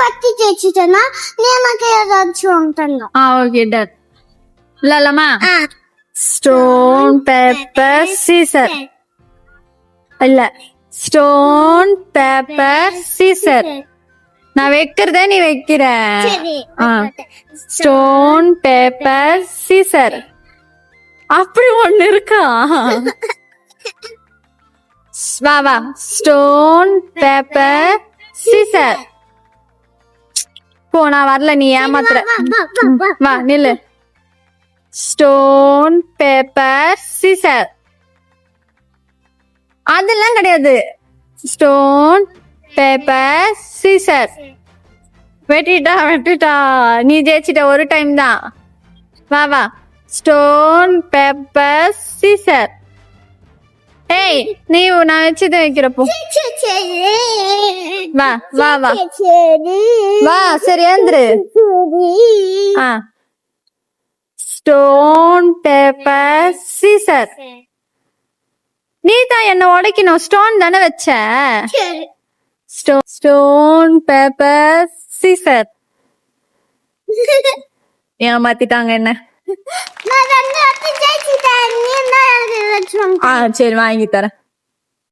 வட்டி ஜெயிச்சிட்டேன்னா நீ எனக்கு ஏதாச்சும் வாங்கி தரணும். Okay done. இல்லலாமா? Stone paper scissor. இல்ல, ஸ்டோன் பேப்பர் சீசர். நான் வைக்கிறத நீ வைக்கிற. Stone paper scissor. அப்படி ஒண்ணு இருக்கா? வா வா. Stone paper scissor. போ, நான் வரல, நீ ஏமாத்துற. வா நில்லு. Stone paper scissor. அதெல்லாம் கிடையாது. Stone paper scissor. வெட்டிட்டா. நீ ஜெயிச்சிட்ட, ஒரு டைம் தான். வா வா. Stone paper scissor. ஏய், நீ நான் வச்சதை வைக்கிறப்போ. வா வா வா வா. சரி ஏந்திரு. Stone paper Caesar. நீ தான் என்ன உடைக்கணும். ஸ்டோன் தானே வச்ச. Stone paper Caesar. ஏமாத்திட்டாங்க என்ன. சரி வாங்கி தரேன்.